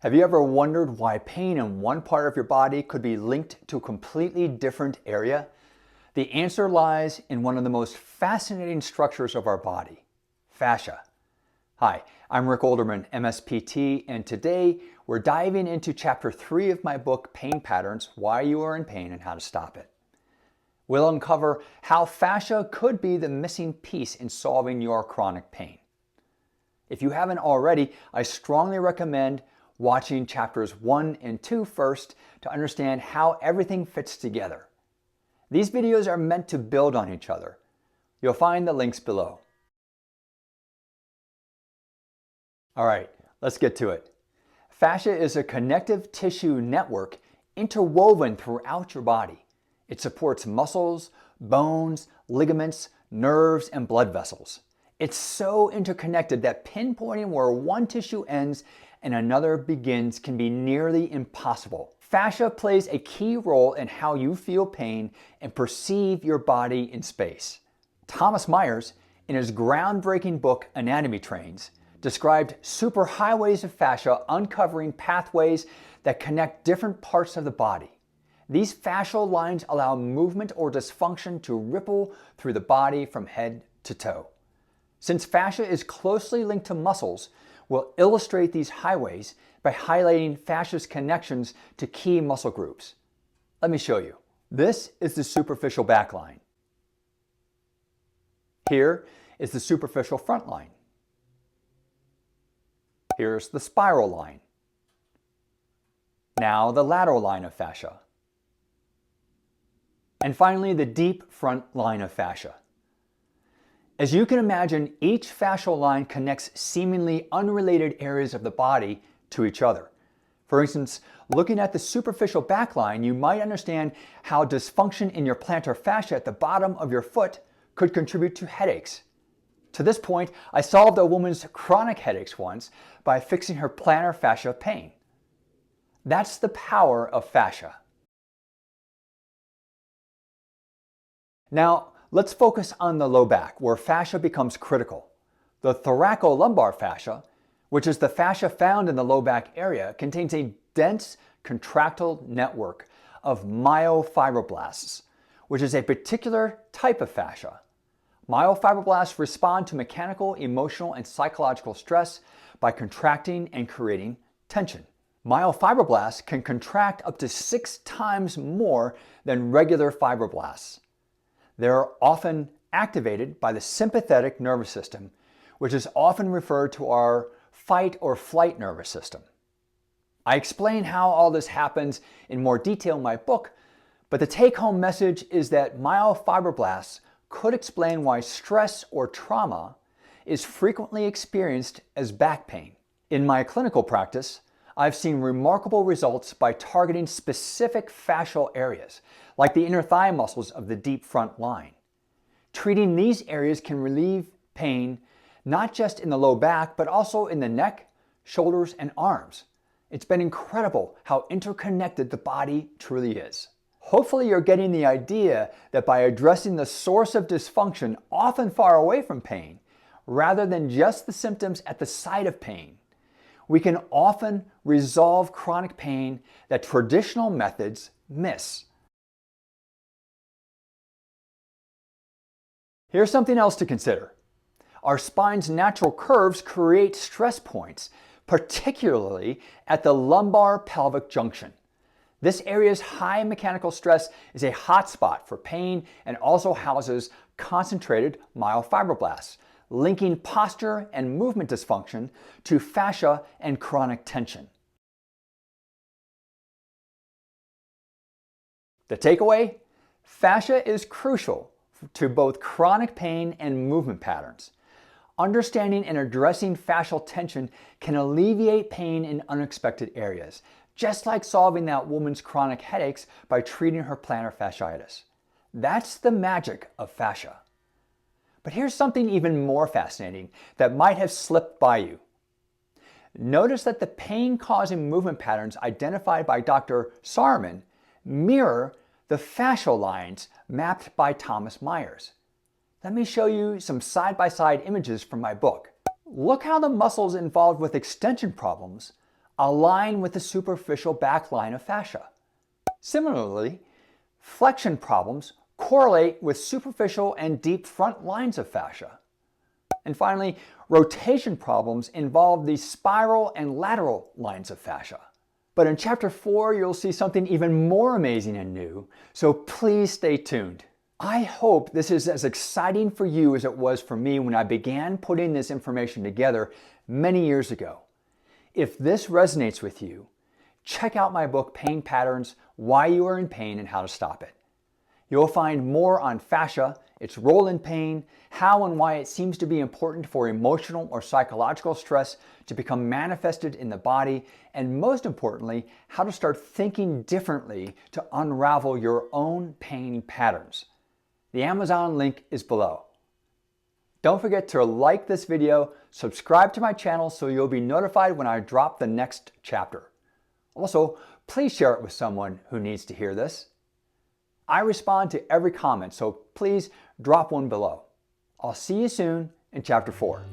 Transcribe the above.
Have you ever wondered why pain in one part of your body could be linked to a completely different area? The answer lies in one of the most fascinating structures of our body, fascia. Hi, I'm Rick Olderman, MSPT, and today we're diving into Chapter 3 of my book, Pain Patterns, Why You Are in Pain and How to Stop It. We'll uncover how fascia could be the missing piece in solving your chronic pain. If you haven't already, I strongly recommend watching chapters 1 and 2 first to understand how everything fits together. These videos are meant to build on each other. You'll find the links below. All right, let's get to it. Fascia is a connective tissue network interwoven throughout your body. It supports muscles, bones, ligaments, nerves, and blood vessels. It's so interconnected that pinpointing where one tissue ends and another begins can be nearly impossible. Fascia plays a key role in how you feel pain and perceive your body in space. Thomas Myers, in his groundbreaking book Anatomy Trains, described superhighways of fascia uncovering pathways that connect different parts of the body. These fascial lines allow movement or dysfunction to ripple through the body from head to toe. Since fascia is closely linked to muscles, we'll illustrate these highways by highlighting fascia's connections to key muscle groups. Let me show you. This is the superficial back line. Here is the superficial front line. Here's the spiral line. Now the lateral line of fascia. And finally, the deep front line of fascia. As you can imagine, each fascial line connects seemingly unrelated areas of the body to each other. For instance, looking at the superficial back line, you might understand how dysfunction in your plantar fascia at the bottom of your foot could contribute to headaches. To this point, I solved a woman's chronic headaches once by fixing her plantar fascia pain. That's the power of fascia. Now, let's focus on the low back, where fascia becomes critical. The thoracolumbar fascia, which is the fascia found in the low back area, contains a dense contractile network of myofibroblasts, which is a particular type of fascia. Myofibroblasts respond to mechanical, emotional, and psychological stress by contracting and creating tension. Myofibroblasts can contract up to 6 times more than regular fibroblasts. They're often activated by the sympathetic nervous system, which is often referred to our fight or flight nervous system. I explain how all this happens in more detail in my book, but the take-home message is that myofibroblasts could explain why stress or trauma is frequently experienced as back pain. In my clinical practice, I've seen remarkable results by targeting specific fascial areas, like the inner thigh muscles of the deep front line. Treating these areas can relieve pain not just in the low back, but also in the neck, shoulders, and arms. It's been incredible how interconnected the body truly is. Hopefully you're getting the idea that by addressing the source of dysfunction, often far away from pain, rather than just the symptoms at the site of pain, we can often resolve chronic pain that traditional methods miss. Here's something else to consider. Our spine's natural curves create stress points, particularly at the lumbar pelvic junction. This area's high mechanical stress is a hotspot for pain and also houses concentrated myofibroblasts, linking posture and movement dysfunction to fascia and chronic tension. The takeaway? Fascia is crucial to both chronic pain and movement patterns. Understanding and addressing fascial tension can alleviate pain in unexpected areas, just like solving that woman's chronic headaches by treating her plantar fasciitis. That's the magic of fascia. But here's something even more fascinating that might have slipped by you. Notice that the pain-causing movement patterns identified by Dr. Saarman mirror the fascial lines mapped by Thomas Myers. Let me show you some side-by-side images from my book. Look how the muscles involved with extension problems align with the superficial back line of fascia. Similarly, flexion problems correlate with superficial and deep front lines of fascia. And finally, rotation problems involve the spiral and lateral lines of fascia. But in Chapter 4, you'll see something even more amazing and new, so please stay tuned. I hope this is as exciting for you as it was for me when I began putting this information together many years ago. If this resonates with you, check out my book, Pain Patterns: Why You Are in Pain and How to Stop It. You'll find more on fascia, its role in pain, how and why it seems to be important for emotional or psychological stress to become manifested in the body, and most importantly, how to start thinking differently to unravel your own pain patterns. The Amazon link is below. Don't forget to like this video, subscribe to my channel so you'll be notified when I drop the next chapter. Also, please share it with someone who needs to hear this. I respond to every comment, so please drop one below. I'll see you soon in Chapter 4.